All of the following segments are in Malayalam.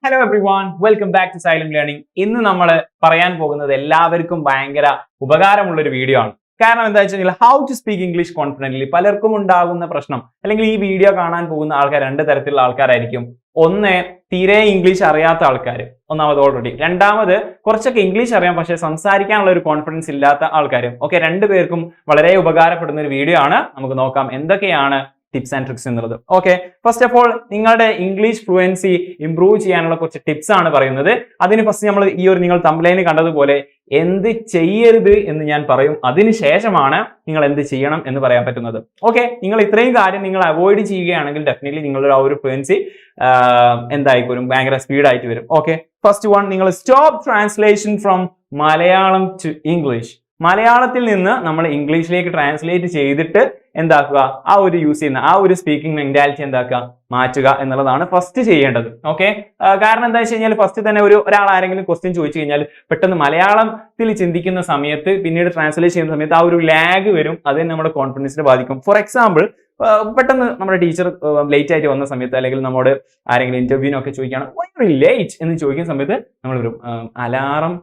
Hello everyone, welcome back to silent learning. ഇന്ന് നമ്മൾ പറയാൻ പോകുന്നത് എല്ലാവർക്കും ഭയങ്കര ഉപകാരമുള്ള ഒരു വീഡിയോ ആണ്. കാരണം എന്താ വെച്ചാൽ how to speak English confidently. പലർക്കും ഉണ്ടാകുന്ന പ്രശ്നം, അല്ലെങ്കിൽ ഈ വീഡിയോ കാണാൻ പോകുന്ന ആൾക്കാർ രണ്ട് തരത്തിലുള്ള ആൾക്കാരായിരിക്കും. ഒന്ന്, തീരെ ഇംഗ്ലീഷ് അറിയാത്ത ആൾക്കാർ, ഒന്നാമത് ഓൾറെഡി. രണ്ടാമത്, കുറച്ചൊക്കെ ഇംഗ്ലീഷ് അറിയാം പക്ഷെ സംസാരിക്കാനുള്ള ഒരു കോൺഫിഡൻസ് ഇല്ലാത്ത ആൾക്കാരും. ഓക്കെ, രണ്ടുപേർക്കും വളരെ ഉപകാരപ്പെടുന്ന ഒരു വീഡിയോ ആണ്. നമുക്ക് നോക്കാം എന്തൊക്കെയാണ് ടിപ്സ് ആൻഡ് ട്രിക്സ് എന്നുള്ളത്. ഓക്കെ, ഫസ്റ്റ് ഓഫ് ഓൾ നിങ്ങളുടെ ഇംഗ്ലീഷ് ഫ്ലുവൻസി ഇംപ്രൂവ് ചെയ്യാനുള്ള കുറച്ച് ടിപ്സ് ആണ് പറയുന്നത്. അതിന് ഫസ്റ്റ് നമ്മൾ നിങ്ങൾ തംബ്ലൈനിൽ കണ്ടതുപോലെ എന്ത് ചെയ്യരുത് എന്ന് ഞാൻ പറയും. അതിനുശേഷമാണ് നിങ്ങൾ എന്ത് ചെയ്യണം എന്ന് പറയാൻ പറ്റുന്നത്. ഓക്കെ, നിങ്ങൾ ഇത്രയും കാര്യം നിങ്ങൾ അവോയ്ഡ് ചെയ്യുകയാണെങ്കിൽ ഡെഫിനറ്റ്ലി നിങ്ങളുടെ ആ ഒരു ഫ്ലുവൻസി എന്തായിക്കോരും ഭയങ്കര സ്പീഡായിട്ട് വരും. ഓക്കെ, ഫസ്റ്റ് വൺ, നിങ്ങൾ stop translation from Malayalam to English. മലയാളത്തിൽ നിന്ന് നമ്മൾ ഇംഗ്ലീഷിലേക്ക് ട്രാൻസ്ലേറ്റ് ചെയ്തിട്ട് എന്താക്കുക, ആ ഒരു യൂസ് ചെയ്യുന്ന ആ ഒരു സ്പീക്കിംഗ് മെന്റാലിറ്റി എന്താക്കുക, മാറ്റുക എന്നുള്ളതാണ് ഫസ്റ്റ് ചെയ്യേണ്ടത്. ഓക്കെ, കാരണം എന്താ വെച്ച് കഴിഞ്ഞാൽ ഫസ്റ്റ് തന്നെ ഒരാൾ ആരെങ്കിലും ക്വസ്റ്റ്യൻ ചോദിച്ചു കഴിഞ്ഞാൽ പെട്ടെന്ന് മലയാളത്തിൽ ചിന്തിക്കുന്ന സമയത്ത് പിന്നീട് ട്രാൻസ്ലേറ്റ് ചെയ്യുന്ന സമയത്ത് ആ ഒരു ലാഗ് വരും. അത് നമ്മുടെ കോൺഫിഡൻസിനെ ബാധിക്കും. ഫോർ എക്സാമ്പിൾ, പെട്ടെന്ന് നമ്മുടെ ടീച്ചർ ലേറ്റ് ആയിട്ട് വന്ന സമയത്ത്, അല്ലെങ്കിൽ നമ്മുടെ ആരെങ്കിലും ഇന്റർവ്യൂവിനൊക്കെ ചോദിക്കുകയാണ് വൈ ലേറ്റ് എന്ന് ചോദിക്കുന്ന സമയത്ത് നമ്മൾ വരും അലാറം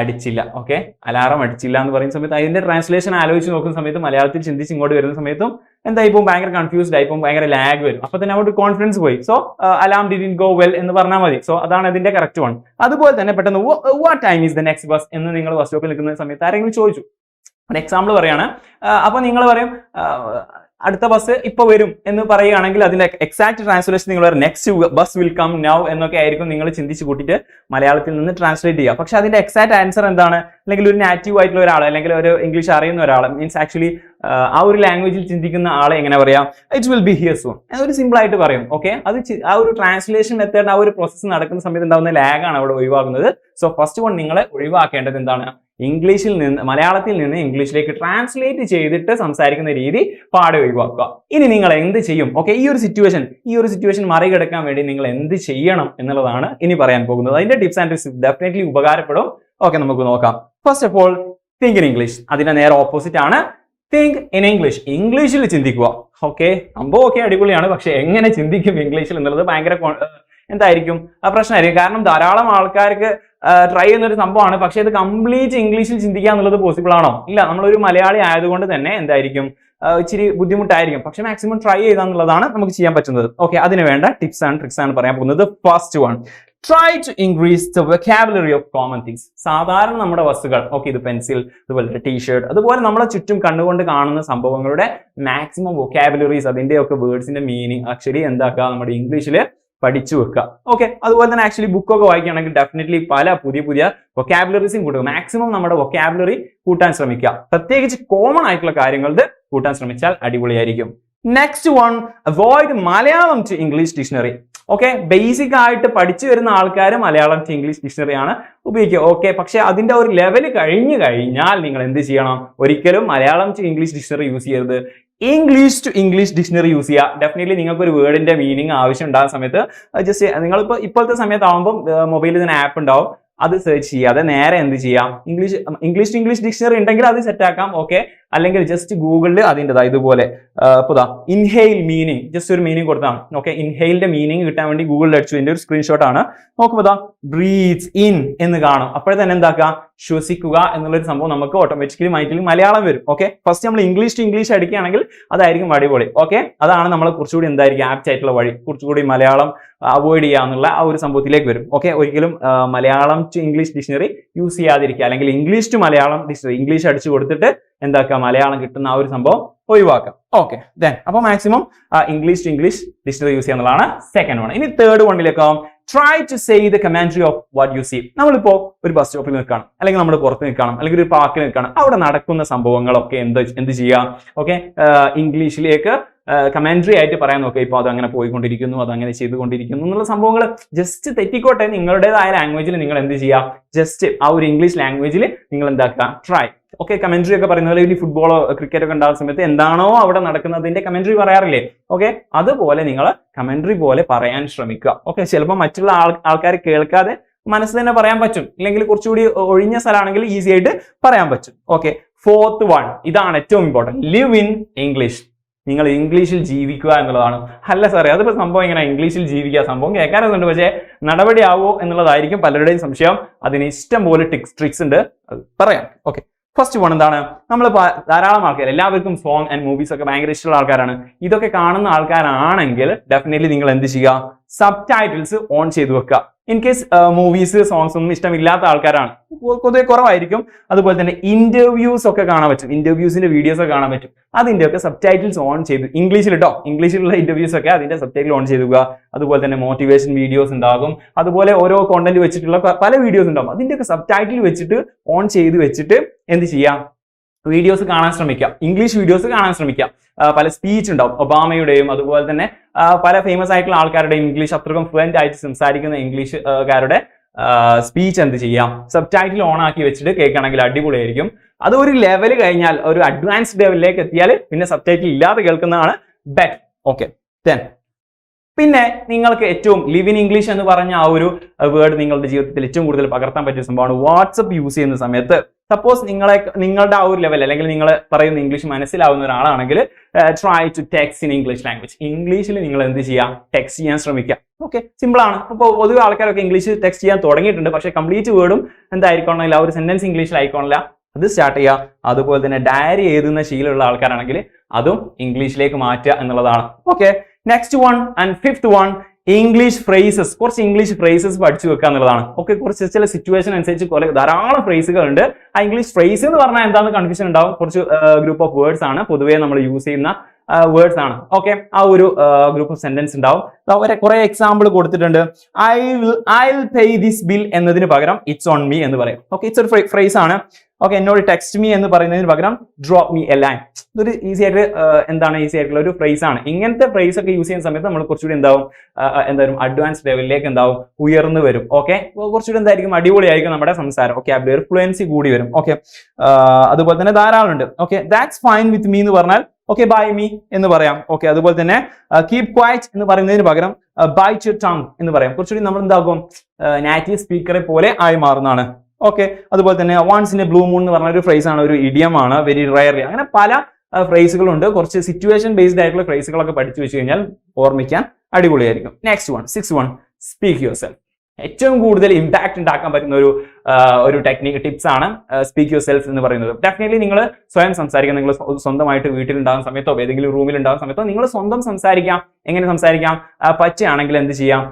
അടിച്ചില്ല. ഓക്കെ, അലാറം അടിച്ചില്ല എന്ന് പറയുന്ന സമയത്ത് അതിന്റെ ട്രാൻസ്ലേഷൻ ആലോചിച്ച് നോക്കുന്ന സമയത്ത് മലയാളത്തിൽ ചിന്തിച്ച് ഇങ്ങോട്ട് വരുന്ന സമയത്തും എന്തായിപ്പോൾ ഭയങ്കര കൺഫ്യൂസ്ഡ് ആയിപ്പോൾ ഭയങ്കര ലാഗ് വരും. അപ്പൊ തന്നെ അവിടെ കോൺഫിഡൻസ് പോയി. So alarm didn't go well എന്ന് പറഞ്ഞാൽ മതി. സോ അതാണ് ഇതിന്റെ കറക്റ്റ് വൺ. അതുപോലെ തന്നെ പെട്ടെന്ന് what time is the next bus എന്ന് നിങ്ങൾ ബസ് സ്റ്റോപ്പിൽ നിൽക്കുന്ന സമയത്ത് ആരെങ്കിലും ചോദിച്ചു, ഒരു എക്സാമ്പിൾ പറയാണ്. അപ്പൊ നിങ്ങൾ പറയും അടുത്ത ബസ് ഇപ്പൊ വരും എന്ന് പറയുകയാണെങ്കിൽ അതിന്റെ എക്സാക്ട് ട്രാൻസ്ലേഷൻ നിങ്ങൾ next bus will come now എന്നൊക്കെ ആയിരിക്കും നിങ്ങൾ ചിന്തിച്ച് കൂട്ടിയിട്ട് മലയാളത്തിൽ നിന്ന് ട്രാൻസ്ലേറ്റ് ചെയ്യുക. പക്ഷെ അതിന്റെ എക്സാക്ട് ആൻസർ എന്താണ്? അല്ലെങ്കിൽ ഒരു നാറ്റീവ് ആയിട്ടുള്ള ഒരാൾ, അല്ലെങ്കിൽ ഒരു ഇംഗ്ലീഷ് അറിയുന്ന ഒരാൾ, മീൻസ് ആക്ച്വലി ആ ഒരു ലാംഗ്വേജിൽ ചിന്തിക്കുന്ന ആളെ എങ്ങനെ പറയാം? It will be here soon എന്നൊരു സിമ്പിൾ ആയിട്ട് പറയും. ഓക്കെ, അത് ആ ഒരു ട്രാൻസ്ലേഷൻ മെത്തേഡ്, ആ ഒരു പ്രോസസ്സ് നടക്കുന്ന സമയത്ത് ഉണ്ടാകുന്ന ലാഗാണ് അവിടെ ഒഴിവാക്കുന്നത്. സോ ഫസ്റ്റ് വൺ, നിങ്ങളെ ഒഴിവാക്കേണ്ടത് എന്താണ്? ഇംഗ്ലീഷിൽ നിന്ന് മലയാളത്തിൽ നിന്ന് ഇംഗ്ലീഷിലേക്ക് ട്രാൻസ്ലേറ്റ് ചെയ്തിട്ട് സംസാരിക്കുന്ന രീതി പാടെ ഒഴിവാക്കുക. ഇനി നിങ്ങൾ എന്ത് ചെയ്യും? ഓക്കെ, ഈ ഒരു സിറ്റുവേഷൻ മറികടക്കാൻ വേണ്ടി നിങ്ങൾ എന്ത് ചെയ്യണം എന്നുള്ളതാണ് ഇനി പറയാൻ പോകുന്നത്. അതിന്റെ ടിപ്സ് ആൻഡ് ട്രിക്സ് ഡെഫിനറ്റ്ലി ഉപകാരപ്പെടും. ഓക്കെ, നമുക്ക് നോക്കാം. First of all, think in English. അതിന്റെ നേരെ ഓപ്പോസിറ്റ് ആണ് തിങ്ക് ഇൻ ഇംഗ്ലീഷ്. ഇംഗ്ലീഷിൽ ചിന്തിക്കുക. ഓക്കെ, സംഭവം ഒക്കെ അടിപൊളിയാണ്, പക്ഷെ എങ്ങനെ ചിന്തിക്കും ഇംഗ്ലീഷിൽ എന്നുള്ളത് ഭയങ്കര എന്തായിരിക്കും പ്രശ്നമായിരിക്കും. കാരണം ധാരാളം ആൾക്കാർക്ക് ട്രൈ ചെയ്യുന്ന ഒരു സംഭവമാണ്. പക്ഷെ ഇത് കംപ്ലീറ്റ് ഇംഗ്ലീഷിൽ ചിന്തിക്കുക എന്നുള്ളത് പോസിബിൾ ആണോ? ഇല്ല. നമ്മളൊരു മലയാളി ആയതുകൊണ്ട് തന്നെ എന്തായിരിക്കും ഇച്ചിരി ബുദ്ധിമുട്ടായിരിക്കും. പക്ഷെ മാക്സിമം ട്രൈ ചെയ്താന്നുള്ളതാണ് നമുക്ക് ചെയ്യാൻ പറ്റുന്നത്. ഓക്കെ, അതിന് വേണ്ട ടിപ്സ് ആൻഡ് ട്രിക്സ് ആണ് പറയാൻ പോകുന്നത്. First one, try to increase the vocabulary of common things. സാധാരണ നമ്മുടെ വസ്തുക്കൾ, ഓക്കെ, ഇത് പെൻസിൽ, അതുപോലെ ടീഷർട്ട്, അതുപോലെ നമ്മളെ ചുറ്റും കണ്ടുകൊണ്ട് കാണുന്ന സംഭവങ്ങളുടെ മാക്സിമം വൊക്കാബുലറീസ്, അതിന്റെ ഒക്കെ വേർഡ്സിന്റെ മീനിങ് ആക്ച്വലി എന്താക്കുക, നമ്മുടെ ഇംഗ്ലീഷിൽ പഠിച്ചു വെക്കുക. ഓക്കെ, അതുപോലെ തന്നെ ആക്ച്വലി ബുക്കൊക്കെ വായിക്കുകയാണെങ്കിൽ ഡെഫിനറ്റ്ലി പല പുതിയ വൊക്കാബുലറീസും കൂട്ടുക. മാക്സിമം നമ്മുടെ വൊക്കാബുലറി കൂട്ടാൻ ശ്രമിക്കുക. പ്രത്യേകിച്ച് കോമൺ ആയിട്ടുള്ള കാര്യങ്ങൾ കൂട്ടാൻ ശ്രമിച്ചാൽ അടിപൊളിയായിരിക്കും. Next one, avoid Malayalam to English dictionary. Okay, basic ആയിട്ട് പഠിച്ചു വരുന്ന ആൾക്കാർ മലയാളം ടു ഇംഗ്ലീഷ് ഡിക്ഷണറി ആണ് ഉപയോഗിക്കുക. ഓക്കെ, പക്ഷെ അതിന്റെ ഒരു ലെവല് കഴിഞ്ഞു കഴിഞ്ഞാൽ നിങ്ങൾ എന്ത് ചെയ്യണം? ഒരിക്കലും Malayalam to English dictionary use ചെയ്യരുത്. English to English dictionary use ചെയ്യുക. ഡെഫിനറ്റ്ലി നിങ്ങൾക്ക് ഒരു വേർഡിന്റെ മീനിങ് ആവശ്യം ഉണ്ടാകുന്ന സമയത്ത് ജസ്റ്റ് നിങ്ങളിപ്പോൾ ഇപ്പോഴത്തെ സമയത്താവുമ്പോൾ മൊബൈലിൽ തന്നെ ആപ്പ് ഉണ്ടാവും, അത് സെർച്ച് ചെയ്യാതെ നേരെ എന്ത് ചെയ്യാം? ഇംഗ്ലീഷ് ടു ഇംഗ്ലീഷ് ഡിക്ഷണറി ഉണ്ടെങ്കിൽ അത് സെറ്റ് ആക്കാം. ഓക്കെ, അല്ലെങ്കിൽ ജസ്റ്റ് ഗൂഗിളിൽ അതിൻ്റെതാ ഇതുപോലെ ഇപ്പൊ ഇൻഹെയിൽ മീനിങ്, ജസ്റ്റ് ഒരു മീനിങ് കൊടുത്താണ്. ഓക്കെ, ഇൻഹെയിലിന്റെ മീനിങ് കിട്ടാൻ വേണ്ടി ഗൂഗിളിൽ അടിച്ചു. ഇതിന്റെ ഒരു സ്ക്രീൻഷോട്ട് ആണ്. നോക്കുമ്പോൾ ബ്രീത്ത്സ് ഇൻ എന്ന് കാണും. അപ്പോഴേ തന്നെ എന്താക്കുക? ശ്വസിക്കുക എന്നുള്ളൊരു സംഭവം നമുക്ക് ഓട്ടോമാറ്റിക്കലി മൈൻഡിൽ മലയാളം വരും. ഓക്കെ, ഫസ്റ്റ് നമ്മൾ ഇംഗ്ലീഷ് ടു ഇംഗ്ലീഷ് അടിക്കുകയാണെങ്കിൽ അതായിരിക്കും അടിപൊളി. ഓക്കെ, അതാണ് നമ്മൾ കുറച്ചുകൂടി എന്തായിരിക്കും ആപ്റ്റ് ആയിട്ടുള്ള വഴി. കുറച്ചുകൂടി മലയാളം അവോയ്ഡ് ചെയ്യുക എന്നുള്ള ആ ഒരു സംഭവത്തിലേക്ക് വരും. ഓക്കെ, ഒരിക്കലും Malayalam to English dictionary use ചെയ്യാതിരിക്കുക, അല്ലെങ്കിൽ English to Malayalam dictionary, English അടിച്ചു കൊടുത്തിട്ട് എന്താക്കുക, മലയാളം കിട്ടുന്ന ആ ഒരു സംഭവം ഒഴിവാക്കാം. ഓക്കെ, ദെൻ അപ്പോൾ maximum English to English dictionary use ചെയ്യാന്നുള്ളതാണ് സെക്കൻഡ് വൺ. ഇനി തേർഡ് വണ്ണിലേക്ക്, try to say the commentary of what you see. നമ്മളിപ്പോ ഒരു ബസ് സ്റ്റോപ്പിൽ നിൽക്കണം, അല്ലെങ്കിൽ നമ്മൾ പുറത്ത് നിൽക്കണം, അല്ലെങ്കിൽ ഒരു പാർക്കിൽ നിൽക്കണം. അവിടെ നടക്കുന്ന സംഭവങ്ങളൊക്കെ എന്ത് ചെയ്യാം? ഓക്കെ, ഇംഗ്ലീഷിലേക്ക് കമന്ററി ആയിട്ട് പറയാൻ നോക്കുക. ഇപ്പോൾ അത് അങ്ങനെ പോയിക്കൊണ്ടിരിക്കുന്നു, അത് അങ്ങനെ ചെയ്തുകൊണ്ടിരിക്കുന്നു എന്നുള്ള സംഭവങ്ങൾ ജസ്റ്റ് തെറ്റിക്കോട്ടെ, നിങ്ങളുടേതായ ലാംഗ്വേജിൽ നിങ്ങൾ എന്ത് ചെയ്യുക? ജസ്റ്റ് ആ ഒരു ഇംഗ്ലീഷ് ലാംഗ്വേജിൽ നിങ്ങൾ എന്താക്കുക? ട്രൈ. ഓക്കെ, കമന്ററി ഒക്കെ പറയുന്ന പോലെ ഇനി ഫുട്ബോളോ ക്രിക്കറ്റ് ഒക്കെ ഉണ്ടാകുന്ന സമയത്ത് എന്താണോ അവിടെ നടക്കുന്നതിന്റെ കമന്ററി പറയാറില്ലേ? ഓക്കെ, അതുപോലെ നിങ്ങൾ കമന്ററി പോലെ പറയാൻ ശ്രമിക്കുക. ഓക്കെ, ചിലപ്പോൾ മറ്റുള്ള ആൾക്കാർ കേൾക്കാതെ മനസ്സിൽ തന്നെ പറയാൻ പറ്റും, അല്ലെങ്കിൽ കുറച്ചുകൂടി ഒഴിഞ്ഞ സ്ഥലമാണെങ്കിൽ ഈസി ആയിട്ട് പറയാൻ പറ്റും. ഓക്കെ, ഫോർത്ത് വൺ, ഇതാണ് ഏറ്റവും ഇമ്പോർട്ടൻറ്റ്, ലിവ് ഇൻ ഇംഗ്ലീഷ്. നിങ്ങൾ ഇംഗ്ലീഷിൽ ജീവിക്കുക എന്നുള്ളതാണ്. അല്ല സാറേ, അതിപ്പോൾ സംഭവം ഇങ്ങനെ ഇംഗ്ലീഷിൽ ജീവിക്കുക, സംഭവം കേൾക്കാറുണ്ട്, പക്ഷേ നടപടിയാവോ എന്നുള്ളതായിരിക്കും പലരുടെയും സംശയം. അതിന് ഇഷ്ടം പോലെ ട്രിക്സ് ഉണ്ട്, പറയാം. ഓക്കെ, ഫസ്റ്റ് വൺ എന്താണ്? നമ്മൾ ധാരാളം ആൾക്കാർ, എല്ലാവർക്കും സോങ് ആൻഡ് മൂവീസ് ഒക്കെ ഭയങ്കര ഇഷ്ടമുള്ള ആൾക്കാരാണ്. ഇതൊക്കെ കാണുന്ന ആൾക്കാരാണെങ്കിൽ ഡെഫിനറ്റ്ലി നിങ്ങൾ എന്ത് ചെയ്യുക? സബ് ടൈറ്റിൽസ് ഓൺ ചെയ്ത് വെക്കുക. ഇൻ കേസ് മൂവീസ് സോങ്സ് ഒന്നും ഇഷ്ടമില്ലാത്ത ആൾക്കാരാണ്, പൊതുവെ കുറവായിരിക്കും. അതുപോലെ തന്നെ ഇന്റർവ്യൂസ് ഒക്കെ കാണാൻ പറ്റും, ഇന്റർവ്യൂസിന്റെ വീഡിയോസ് ഒക്കെ കാണാൻ പറ്റും. അതിന്റെ ഒക്കെ സബ് ടൈറ്റിൽസ് ഓൺ ചെയ്ത്, ഇംഗ്ലീഷിൽ കേട്ടോ, ഇംഗ്ലീഷിലുള്ള ഇന്റർവ്യൂസ് ഒക്കെ അതിന്റെ സബ് ടൈറ്റിൽ ഓൺ ചെയ്തുക. അതുപോലെ തന്നെ മോട്ടിവേഷൻ വീഡിയോസ് ഉണ്ടാകും, അതുപോലെ ഓരോ കോണ്ടന്റ് വെച്ചിട്ടുള്ള പല വീഡിയോസ് ഉണ്ടാകും. അതിന്റെ ഒക്കെ സബ് ടൈറ്റിൽ വെച്ചിട്ട് ഓൺ ചെയ്ത് വെച്ചിട്ട് എന്ത് ചെയ്യാം? വീഡിയോസ് കാണാൻ ശ്രമിക്കാം, ഇംഗ്ലീഷ് വീഡിയോസ് കാണാൻ ശ്രമിക്കാം. പല സ്പീച്ച് ഉണ്ടാവും, ഒബാമയുടെയും അതുപോലെ തന്നെ പല ഫേമസ് ആയിട്ടുള്ള ആൾക്കാരുടെയും ഇംഗ്ലീഷ് അത്രയും ഫ്ലുവന്റ് ആയിട്ട് സംസാരിക്കുന്ന ഇംഗ്ലീഷുകാരുടെ സ്പീച്ച് എന്ത് ചെയ്യാം? സബ് ടൈറ്റിൽ ഓൺ ആക്കി വെച്ചിട്ട് കേൾക്കുകയാണെങ്കിൽ അടിപൊളിയായിരിക്കും. അത് ഒരു ലെവൽ കഴിഞ്ഞാൽ, ഒരു അഡ്വാൻസ്ഡ് ലെവലിലേക്ക് എത്തിയാൽ പിന്നെ സബ് ടൈറ്റിൽ ഇല്ലാതെ കേൾക്കുന്നതാണ് ബെറ്റർ. ഓക്കെ, പിന്നെ നിങ്ങൾക്ക് ഏറ്റവും ലിവ് ഇൻ ഇംഗ്ലീഷ് എന്ന് പറഞ്ഞ ആ ഒരു വേർഡ് നിങ്ങളുടെ ജീവിതത്തിൽ ഏറ്റവും കൂടുതൽ പകർത്താൻ പറ്റിയ സംഭവമാണ് വാട്സപ്പ് യൂസ് ചെയ്യുന്ന സമയത്ത്. സപ്പോസ് നിങ്ങളുടെ ആ ഒരു ലെവൽ, അല്ലെങ്കിൽ നിങ്ങൾ പറയുന്ന ഇംഗ്ലീഷ് മനസ്സിലാവുന്ന ഒരാളാണെങ്കിൽ try to text in English language. ഇംഗ്ലീഷിൽ നിങ്ങൾ എന്ത് ചെയ്യാം? ടെക്സ്റ്റ് ചെയ്യാൻ ശ്രമിക്കാം. ഓക്കെ, സിമ്പിൾ ആണ്. ഇപ്പോൾ പൊതുവെ ആൾക്കാരൊക്കെ ഇംഗ്ലീഷ് ടെക്സ്റ്റ് ചെയ്യാൻ തുടങ്ങിയിട്ടുണ്ട്, പക്ഷേ കംപ്ലീറ്റ് വേർഡും എന്തായിരിക്കണമെന്നില്ല, ഒരു സെന്റൻസ് ഇംഗ്ലീഷിലായിക്കോണില്ല, അത് സ്റ്റാർട്ട് ചെയ്യുക. അതുപോലെ തന്നെ ഡയറി എഴുതുന്ന ശീലമുള്ള ആൾക്കാരാണെങ്കിൽ അതും ഇംഗ്ലീഷിലേക്ക് മാറ്റുക എന്നുള്ളതാണ്. Okay, next one and fifth one, English phrases. കുറച്ച് ഇംഗ്ലീഷ് ഫ്രേസസ് പഠിച്ചു വെക്കുക എന്നുള്ളതാണ്. ഓക്കെ, കുറച്ച് ചില സിറ്റുവേഷൻ അനുസരിച്ച് ധാരാളം ഫ്രേസുകൾ ഉണ്ട്. ആ ഇംഗ്ലീഷ് ഫ്രേസ് എന്ന് പറഞ്ഞാൽ എന്താണെന്ന് കൺഫ്യൂഷൻ ഉണ്ടാവും. കുറച്ച് ഗ്രൂപ്പ് ഓഫ് വേർഡ്സ് ആണ്, പൊതുവേ നമ്മൾ യൂസ് ചെയ്യുന്ന വേർഡ്സ് ആണ്. ഓക്കെ, ആ ഒരു ഗ്രൂപ്പ് ഓഫ് സെന്റൻസ് ഉണ്ടാവും. കുറെ എക്സാമ്പിൾ കൊടുത്തിട്ടുണ്ട്. I will pay this bill എന്നതിന് പകരം ഇറ്റ്സ് ഓൺ മീ എന്ന് പറയും. ഓക്കെ, ഇറ്റ്സ് ഒരു ഫ്രേസ് ആണ്. ഓക്കെ, എന്നോട് ടെക്സ്റ്റ് മീ എന്ന് പറയുന്നതിന് പകരം ഡ്രോപ്പ് മീ എ ലൈൻ. ഇതൊരു ഈസി ആയിട്ട് ഈസി ആയിട്ടുള്ള ഒരു ഫ്രേസ് ആണ്. ഇങ്ങനത്തെ ഫ്രേസ് ഒക്കെ യൂസ് ചെയ്യുന്ന സമയത്ത് നമ്മൾ കുറച്ചുകൂടി എന്തായാലും അഡ്വാൻസ് ലെവലിലേക്ക് ഉയർന്നു വരും. ഓക്കെ, കുറച്ചുകൂടി എന്തായിരിക്കും? അടിപൊളിയായിരിക്കും നമ്മുടെ സംസാരം. ഓക്കെ, വൊക്കാബുലറി ഫ്ലുവൻസി കൂടി വരും. ഓക്കെ, അതുപോലെ തന്നെ ധാരാളം ഉണ്ട്. Okay, that's fine with me എന്ന് പറഞ്ഞാൽ ഓക്കെ ബൈ മീ എന്ന് പറയാം. ഓക്കെ, അതുപോലെ തന്നെ കീപ് ക്വയറ്റ് എന്ന് പറയുന്നതിന് പകരം ബൈറ്റ് യുവർ ടങ് എന്ന് പറയാം. കുറച്ചുകൂടി നമ്മൾ എന്താകും? നാറ്റീവ് സ്പീക്കറെ പോലെ ആയി മാറുന്നതാണ്. ഓക്കെ, അതുപോലെ തന്നെ once in a blue moon എന്ന് പറഞ്ഞ ഒരു ഫ്രേസ് ആണ്, ഒരു ഇഡിയം ആണ്, വെരി റയർലി. അങ്ങനെ പല ഫ്രേസുകളുണ്ട്. കുറച്ച് സിറ്റുവേഷൻ ബേസ്ഡ് ആയിട്ടുള്ള ഫ്രേസുകളൊക്കെ പഠിച്ചു വെച്ച് കഴിഞ്ഞാൽ ഓർമ്മിക്കാൻ അടിപൊളിയായിരിക്കും. Next one, 6 1, speak your self. ഏറ്റവും കൂടുതൽ ഇമ്പാക്ട് ഉണ്ടാക്കാൻ പറ്റുന്ന ഒരു ടെക്നിക്ക്, ടിപ്സ് ആണ് സ്പീക്ക് യുവർ സെൽഫ് എന്ന് പറയുന്നത്. ഡെഫിനറ്റ്ലി നിങ്ങൾ സ്വയം സംസാരിക്കാം. നിങ്ങൾ സ്വന്തമായിട്ട് വീട്ടിലുണ്ടാകുന്ന സമയത്തോ ഏതെങ്കിലും റൂമിൽ ഉണ്ടാകുന്ന സമയത്തോ നിങ്ങൾ സ്വന്തം സംസാരിക്കാം. എങ്ങനെ സംസാരിക്കാം? പറ്റുകയാണെങ്കിൽ എന്ത് ചെയ്യാം?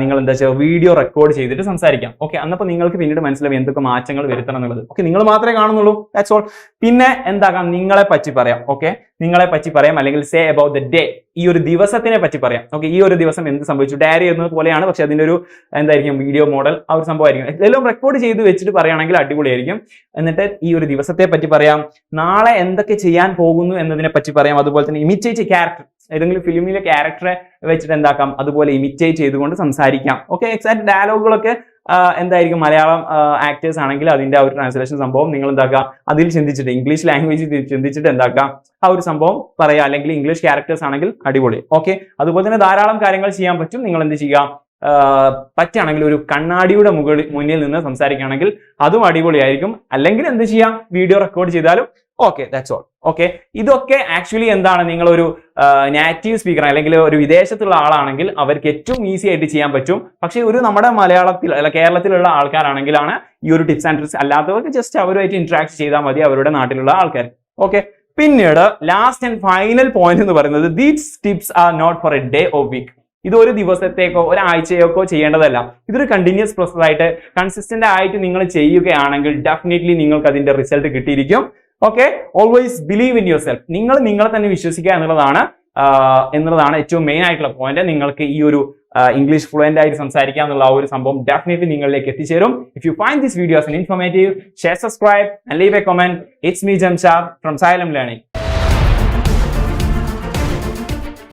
നിങ്ങൾ എന്താ വെച്ചാൽ വീഡിയോ റെക്കോർഡ് ചെയ്തിട്ട് സംസാരിക്കാം. ഓക്കെ, അന്നപ്പോൾ നിങ്ങൾക്ക് പിന്നീട് മനസ്സിലാവും എന്തൊക്കെ മാറ്റങ്ങൾ വരുത്തണം എന്നുള്ളത്. ഓക്കെ, നിങ്ങൾ മാത്രമേ കാണുന്നുള്ളൂ, ദാറ്റ്സ് ഓൾ. പിന്നെ എന്താകാം? നിങ്ങളെ പറ്റി പറയാം. ഓക്കെ, നിങ്ങളെ പറ്റി പറയാം, അല്ലെങ്കിൽ സേ അബൌട്ട് ദ ഡേ, ഈ ഒരു ദിവസത്തിനെ പറ്റി പറയാം. ഓക്കെ, ഈ ഒരു ദിവസം എന്ത് സംഭവിച്ചു, ഡയറി എന്നത് പോലെയാണ്, പക്ഷെ അതിന്റെ ഒരു എന്തായിരിക്കും? വീഡിയോ മോഡൽ ആ ഒരു സംഭവമായിരിക്കും. എല്ലാം റെക്കോർഡ് ചെയ്ത് വെച്ചിട്ട് പറയുകയാണെങ്കിൽ അടിപൊളിയായിരിക്കും. എന്നിട്ട് ഈ ഒരു ദിവസത്തെ പറ്റി പറയാം, നാളെ എന്തൊക്കെ ചെയ്യാൻ പോകുന്നു എന്നതിനെ പറ്റി പറയാം. അതുപോലെ തന്നെ ഇമിറ്റേറ്റ് ക്യാരക്ടർ, ഏതെങ്കിലും ഫിലിമിലെ ക്യാരക്ടറെ വെച്ചിട്ട് എന്താക്കാം? അതുപോലെ ഇമിറ്റേറ്റ് ചെയ്തുകൊണ്ട് സംസാരിക്കാം. ഓക്കെ, എക്സാക്ട് ഡയലോഗുകളൊക്കെ എന്തായിരിക്കും? മലയാളം ആക്ടേഴ്സ് ആണെങ്കിൽ അതിന്റെ ആ ഒരു ട്രാൻസ്ലേഷൻ സംഭവം നിങ്ങൾ എന്താക്കുക? അതിൽ ചിന്തിച്ചിട്ട്, ഇംഗ്ലീഷ് ലാംഗ്വേജ് ചിന്തിച്ചിട്ട് എന്താക്കാം? ആ ഒരു സംഭവം പറയാം. അല്ലെങ്കിൽ ഇംഗ്ലീഷ് ക്യാരക്ടേഴ്സ് ആണെങ്കിൽ അടിപൊളി. ഓക്കെ, അതുപോലെ തന്നെ ധാരാളം കാര്യങ്ങൾ ചെയ്യാൻ പറ്റും. നിങ്ങൾ എന്ത് ചെയ്യുക? പറ്റുകയാണെങ്കിൽ ഒരു കണ്ണാടിയുടെ മുന്നിൽ നിന്ന് സംസാരിക്കുകയാണെങ്കിൽ അതും അടിപൊളിയായിരിക്കും. അല്ലെങ്കിൽ എന്ത് ചെയ്യാം? വീഡിയോ റെക്കോർഡ് ചെയ്താലും ഓക്കെ, ദാറ്റ്സ് ഓൾ. ഓക്കെ, ഇതൊക്കെ ആക്ച്വലി എന്താണ്? നിങ്ങളൊരു നാറ്റീവ് സ്പീക്കർ അല്ലെങ്കിൽ ഒരു വിദേശത്തുള്ള ആളാണെങ്കിൽ അവർക്ക് ഏറ്റവും ഈസി ആയിട്ട് ചെയ്യാൻ പറ്റും. പക്ഷേ ഒരു നമ്മുടെ മലയാളത്തിൽ അല്ല കേരളത്തിലുള്ള ആൾക്കാരാണെങ്കിലാണ് ഈ ഒരു ടിപ്സ് ആൻഡ് ട്രിക്സ്. അല്ലാത്തവർക്ക് ജസ്റ്റ് അവരുമായിട്ട് ഇന്ററാക്ട് ചെയ്താൽ മതി, അവരുടെ നാട്ടിലുള്ള ആൾക്കാർ. ഓക്കെ, പിന്നീട് ലാസ്റ്റ് ആൻഡ് ഫൈനൽ പോയിന്റ് എന്ന് പറയുന്നത്, these tips are not for a day or week. ഇത് ഒരു ദിവസത്തേക്കോ ഒരാഴ്ചയൊക്കെ ചെയ്യേണ്ടതല്ല. ഇതൊരു കണ്ടിന്യൂസ് പ്രോസസ് ആയിട്ട് കൺസിസ്റ്റന്റ് ആയിട്ട് നിങ്ങൾ ചെയ്യുകയാണെങ്കിൽ ഡെഫിനറ്റ്ലി നിങ്ങൾക്ക് അതിന്റെ റിസൾട്ട് കിട്ടിയിരിക്കും. Okay, always believe in yourself. നിങ്ങൾ നിങ്ങളെ തന്നെ വിശ്വസിക്കുക എന്നുള്ളതാണ് ഏറ്റവും മെയിൻ ആയിട്ടുള്ള പോയിന്റ്. നിങ്ങൾക്ക് ഈ ഒരു ഇംഗ്ലീഷ് ഫ്ലുവന്റ് ആയിട്ട് സംസാരിക്കുക എന്നുള്ള ആ ഒരു സംഭവം ഡെഫിനറ്റ്ലി നിങ്ങളിലേക്ക് എത്തിച്ചേരും. If you find this video as informative, share, subscribe and leave a comment. It's me, Jamshad from Xylem Learning.